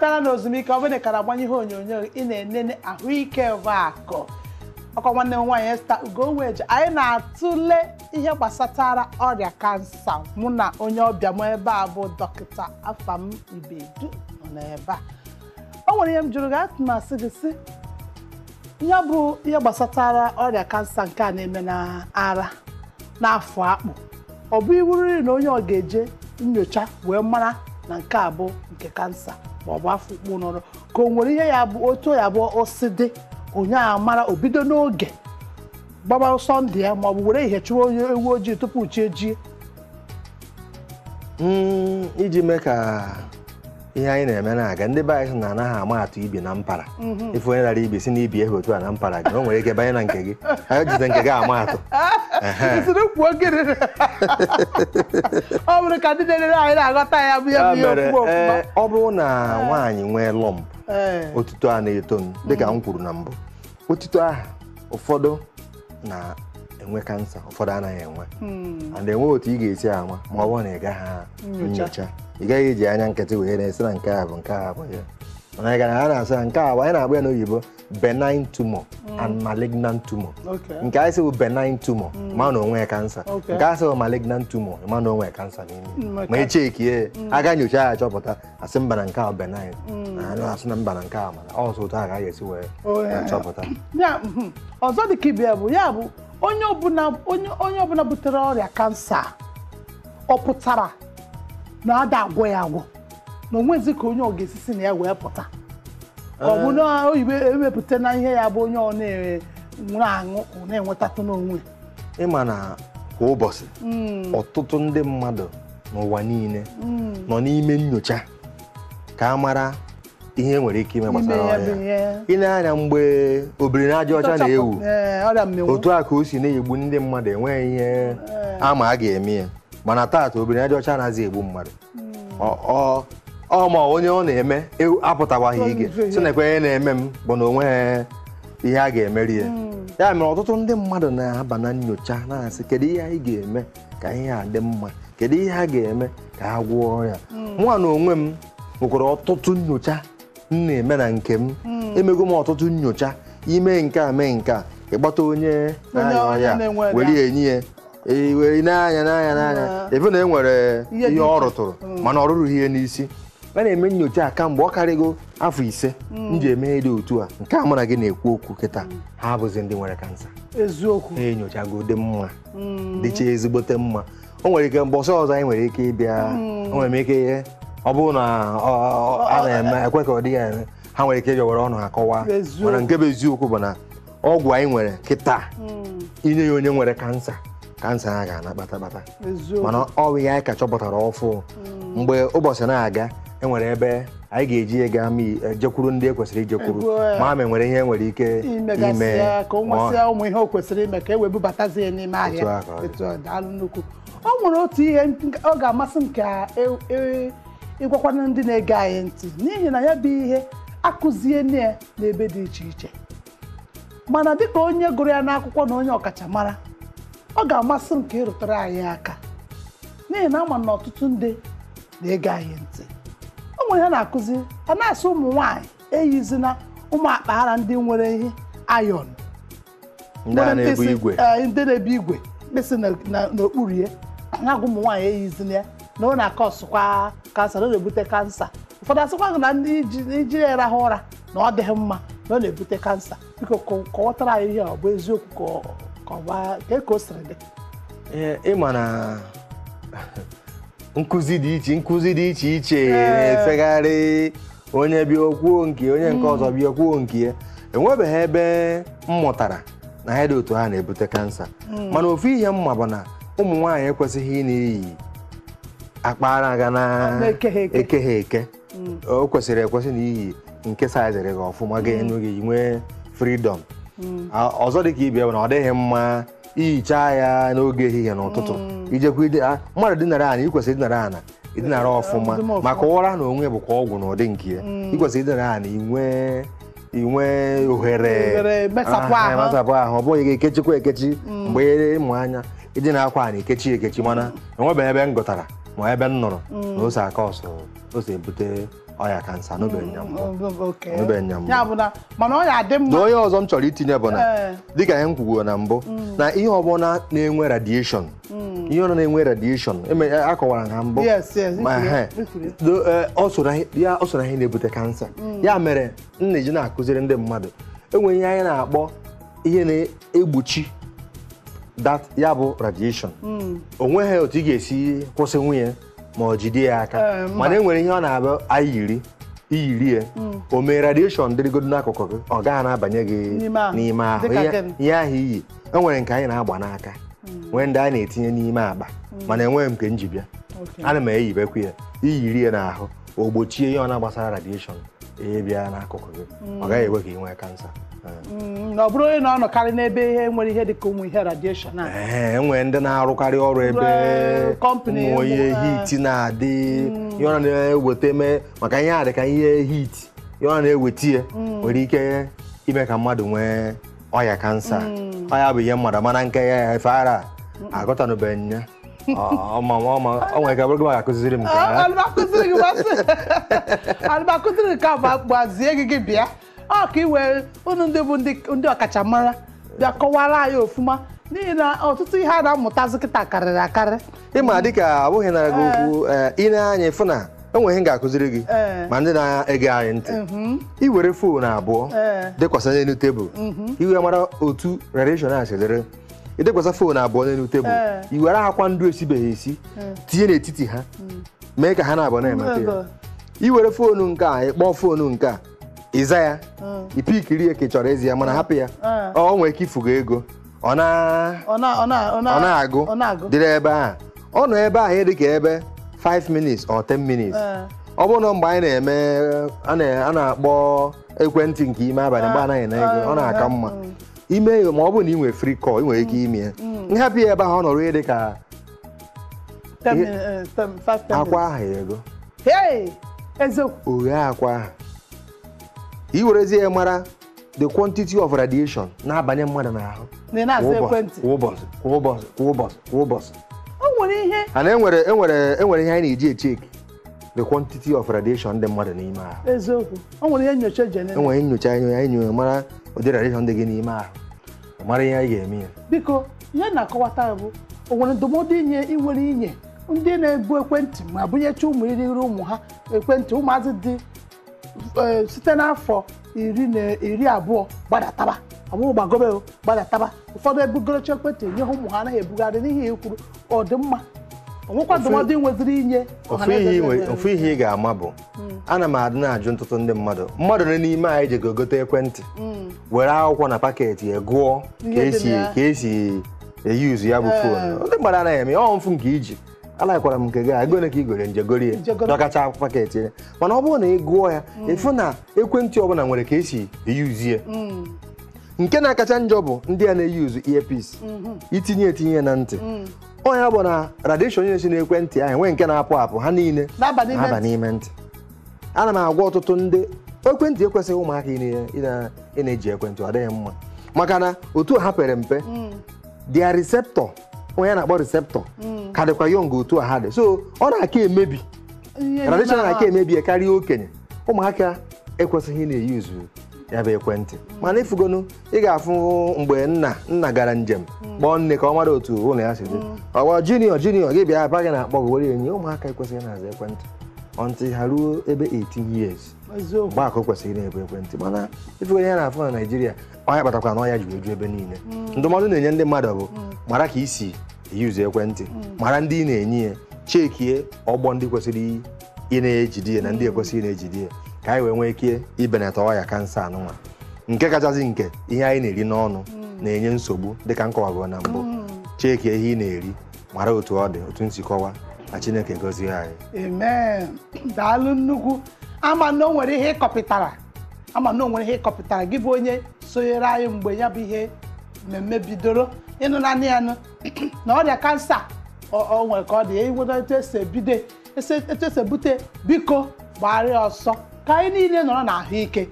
batara n'ozumike ọ bụrụ kara agbanye ihe onyonyo ị na-enene ahụike Vakụ ọkọ nwanne m nwaanyị Esther Ugoweji anyị na-atụle ihe gbasatara ọrịa kansa mụ na onye ọbịa m ebe a bụ dọkịta Afam Ibedu nọ n'ebe a o nwere ihe m jụrụ gị atụmasị gị sị ihe bụ ihe gbasatara ọrịa kansa nke a na-eme na ara n'afọ akpụ ọ bụ iwuriri na onye ọ ga-eje nyocha wee mara na nke a bụ nke kansa ma ọ bụ afọ ukpu nọrọ ka o nwere ihe ya bụ otu ya bụ osi dị onye a mara obido n'oge gbaba Sọnde ya ma ọ bụ were ihe chụwa onye ewu ojii tupu chi ejie iji mee ka ihe anyị na-eme na-aga ndị be anyị na-anaghị ama atụ ibi na mpara ife onye dara ibi si na ibi ehe otu a na mpara gị o nwere ike banye na nke gị anyị jide nke gị ama atụ ọ bụrụ ka ndị na-elere anyị na-aghọta ya bụ ihe ọ bụrụ na nwaanyị nwee lọmp otuto a na-eto dịka m kwuru na mbụ otuto ahụ ụfọdụ na-enwe kansa ụfọdụ anaghị enwe and enwe otu ị ga-esi ama ma ọ bụrụ na ị gaghị nyocha ị gaghị eji anya nkịtị wee na-esi na nke a bụ nke a bụ ya mana gara a na-asị na nke a bụ anyị na-agba ya n'oyibo benign tumor and malignant tumor nke anyị sị bụ benign tumor ma na onwe kansa nke a sị bụ malignant tumor ma na onwe kansa n'ime ma echekie aga nyocha ya achọpụta asị mba na nke a benign asị na mba na nke a mana ọsọ otu a ga esi wee achọpụta ọzọ dị ka ibe ya bụ onye ọbụla butere ọrịa kansa ọ pụtara na ada agwọ ya agwọ na onwezi ka onye ọ ga-esisi na ya wee pụta ọ bụ na oyibo ewepụta na ihe ya bụ onye ọ na-enwe aṅụ ọ na-enwetatụ n'onwe ịma na kwa ụbọchị ọtụtụ ndị mmadụ n'ụwa niile nọ n'ime nyocha ka a mara ihe nwere ike ime gbasara ọrịa ị na-anya mgbe obirinaja ọcha na-ewu otu a ka o si na-egbu ndị mmadụ enweghị ihe ama a ga-eme ya mana taata obirinaja ọcha anaghị egbu mmadụ ma onye ọ na-eme apụtawaghị ige si na ekwenye na-eme m bụ na onweghị ihe a ga-emeri ya mere ọtụtụ ndị mmadụ na-aba na nyocha na-asị kedu ihe anyị ga-eme ka ihe a dị mma kedu ihe a ga-eme ka ha gwọọ ya nwa na onwe m nwekwara ọtụtụ nyocha m na-eme na nke m emego m ọtụtụ nyocha ime nke a mee nke a ịgbata onye na-anya ya were enyi ya were n'anya ebe na enwere ihe ọ rụtụrụ mana ọ rụrụ ihe n'isi a na-eme nyocha ka mgbe ọ karịgo afọ 5 m ji eme dị otu a nke a mara gị na-ekwu okwu kịta ha abụzi ndị nwere kansa eziokwu enyochago dị mma dịcha ezigbote mma o nwere ike mbọsị ọzọ anyị nwere ike ịbịa o nwere ike ihe ọ bụrụ na a na-eme ekwe ka ọ dịghị eme ha nwere ike ịjọwara ọnụ akọwa mana nke bụ eziokwu bụ na ọgwụ anyị nwere kịta inye ya onye nwere kansa ya ga-ana kpatakpata mana ọ bụ ihe anyị ka chọpụtara ọfụ mgbe ụbọchị na-aga enwere ebe anyị ga-eji ega jekwuru ndị ekwesịrị ijekwuru ma ma nwere ihe nwere ike ime ka o nwesịa ụmụ ihe o kwesịrị ime ka e wee bubatazie n'ime ahịa etu ọ daalụ nnukwu o nwere otu ihe ọ ga-amasị m ka ịgwakwana ndị na-ege anyị ntị n'ihi na ya bụ ihe akụzie n'ebe dị iche iche mana dịka onye gụrụ ya n'akwụkwọ na onye ọkachamara ọ ga-amasị m ka ịrụtara anyị aka n'ihi na ama na ọtụtụ ndị na-ege anyị ntị o nwere ha na-akụzi a na-asị ụmụ nwaanyị eyizina ụmụ akpa ara ndị nwere ihe ayọn ndị na-ebu igwe mkpịsị n'okpuru ya ha gwa ụmụ nwaanyị eyizina ya na ọ na-akọsụkwa kansa na ọ na-ebute kansa ụfọdụ asịkwa na ndị iji rahụ ụra na ọ dịghị mma na ọ na-ebute kansa biko kọwatara anyị ihe ọ bụ eziokwu ka o siri dị ịma na nkụzi dị iche iche na-efegharị onye bịa okwuo nke onye nke ọzọ bịa okwuo nke ya enwebeghị ebe m mụtara na ha dị otu ha na-ebute kansa mana ofu ihe mma bụ na ụmụ nwaanyị ekwesịghị ị na-eyi akpa ara ga na-ekeghị eke o kwesịrị ekwesị na iyi nke saịzịrị gị ọfụma ga-enye gị nwee freedom ọzọ dị ka ibia bụ na ọ dịghị mma ihicha ya n'oge ehihie n'ụtụtụ ijekwa mmadụ dinara ana ikwesịrị idinara ana idinara ọfụma maka ụra na onwe bụkwa ọgwụ na ụdị nke ya ikwesịrị idinara ana inwe ohere mesapụ ahụ ọ bụghị ga-ekechikwa ekechi mgbe ịmụ anya idina akwa ana ekechi mana enwebeghị ebe m gụtara ma ebe m nọrọ na ose aka ọsọ ose ebute ọya kansa n'obenye mbụ Okay. n'obenye mbụ Ya bụ na mana ọ ya adị na mma. onye ọzọ m chọrọ itinye bụ na dịka ihe m kwugoro na mbụ na ihe ọbụla na-enwe radiation ihe ọbụla na-enwe radiation akọwara na mbụ Yes, yes. ma ọ so na ihe na-ebute kansa ya mere nna ji na-akụziri ndị mmadụ enweghị ihe anyị na-akpọ ihe na-egbochi ya bụ radiation o nweghị otu ị ga-esi kwụsị nwunye ma ọ jide ya aka mana enwere ihe ọ na-abụ anyị iyiri ya o mee radiation dịrịgodo n'akụkụ gị ọ gaghị na-abanye gị n'ime ahụ ihe ahụ iyi enwere nke anyị na-agba n'aka nwee ndị anyị na-etinye n'ime akpa mana enweghị m nke m ji bịa ana m eyibekwa ya iyiri ya n'ahụ o gbochie ihe ọ na-agbasara radiation bịa n'akụkụ gị ọ gaghị ekwe ka ị nwee kansa na ọ bụrụ onye na-anọkarị n'ebe ihe nwere ihe dịka ụmụ ihe radiation enwere ndị na-arụkarị ọrụ ebe ụmụ ihe hit na-adị ihe ọ na-eweta maka ihe a dị ka ihe hit ihe ọ na-eweta ya nwere ike ime ka mmadụ nwee ọya kansa ọya bụ ihe mmadụ mana nke ya efe ara agụtanụbeghị ya ọ nwere ka bụrụ ga-akụziri m alụmakụziri nke a gbazie gị bịa ọ ka iwee unu ndị bụ ndị ọkachamara bịa kọwara anyị ofụma n'ihi na ọtụtụ ihe a na-amụtazi kịta karịrị akarị ịma dịka abụghị nara gị okwu ịna-anya ịfụ na enweghị m ga-akụziri gị ma ndị na-ege anyị ntị iwere foonu abụọ dekwasa n'elu tebụl iwe mara otu radiation a sedere idekwasa foonu abụọ n'elu tebụl iwere akwa ndụ esibeghị esi tinye n'etiti ha mee ka ha na-abụọ na-emete ya iwere foonu nke a ịkpọọ foonu nke a ịza ya ipikiri ya ka ị chọrọ ezi ya mana hapụ ya ọ nwere ike ifuga ego ọ na-agụ dịrị ebe ahụ ọ nọ ebe ahụ dị ka ebe 5 minutes or 10 minutes ọ bụrụ na mgbe anyị na-eme a na-akpọ ekwentị nke ime abalị mgbe anaghị na ego ọ na-aka mma ime ma ọ bụrụ na ị nwere free call ị nwere ike ime ya nhapụ ya ebe ahụ ọ nọrọ ihe dị ka akwa ahụ ego oghe akwa ahụ iwerezi ya mara the quantity of radiation na-abanye mmadụ n'ahụ kwa ụbọchị ana enwere ihe anyị na-eji echeki the quantity of radiation dị mmadụ n'ime ahụ eziokwu enwere nyocha anyị mara ụdị radiation dị gị n'ime ahụ mara ihe anyị ga-eme ya biko ihe na-akọwata bụ o nwere ndụmọdụ inwere inye ndị na-ebu ekwentị ma bunyecha ụmụ iriri ụmụ ha ekwentị ụmụazị dị site n'afọ 12 gbadataba ọbụghị gbagobe gbadataba ụfọdụ ebugorocha ekwentị enye ha ụmụ ha anaghị ebugharị n'ihi ikwuru ọ dị mma onwekwa ndụmọdụ nweziri inye ofu ihe ị ga-ama bụ ana m adị na-ajụ ntụtụ ndị mmadụ nọ n'ime anyị ji gogote ekwentị were akwụkwọ na paketị ya gụọ ka esi eyuzu ya bụ foonu ndị mmadụ anaghị eme ọ mfu nke iji alakwara m nke gị agone ka igore njegorie dọkacha akwụkwọ paketị ya mana ọ bụrụ na ị gụọ ya ịfụ na ekwentị ọbụla nwere ka esi eyuzu ya nke na-akacha njọ bụ ndị a na-eyuzu earpiece etinye ya na ntị onye bụ na radiation na-esi n'ekwentị ahụ enwe nke na-apụ apụ ha niile na-aba n'ime ntị ana m agwa ọtụtụ ndị ekwentị ekwesịghị ụmụaka ị na-eji ekwentị ọ dịghị mma maka na otu ha pere mpe dia receptor onye na-akpọ receptor ka dịkwa yọng otu ha dị so ọ na-aka emebi radiation na-aka emebi karịa okenye ụmụaka ekwesịghị na-eyuzu ya bụ ekwentị mana ifugonu ị ga-afụ mgbe nna gara njem kpọọ nne ka ọ mara otu ụlọ ya si dị ọgba junior gị bịa aba gị na-akpọ gị were enyi ụmụaka ekwesịghị na-aza ekwentị ọntị ha ruo ebe 18 years mgbe akụ kwesịrị na-ebu ekwentị mana ifugonu ya na-afụ na Naịjirịa ọnya kpatakwa na ọnya ji eju ebe niile ndụmọdụ na-enye ndị mmadụ bụ mara ka isi eyuzu ekwentị mara ndị ị na-enye ya chekie ọgbọ ndị kwesịrị ị na-ejide ya na ndị ekwesịghị na-ejide ya ka anyị wee nwee ike ibenata ọya kansa anụnwa nke kachasị nke ihe anyị na-eri n'ọnụ na-enye nsogbu dịka nkọwagoro na mbụ chekie ihe ị na-eri mara otu ọ dị otu nsikọwa na Chineke gọzie anyị amen daalụ nnukwu ama na o nwere ihe ịkọpụtara gị bụ onye sonyere anyị mgbe ya bụ ihe mmemme bidoro ịnụ naanị ya nụ na ọrịa kansa o nwere ka ọ dị enwere etu esi ebute biko gbara ọsọ ka anyị niile nọrọ n'ahụike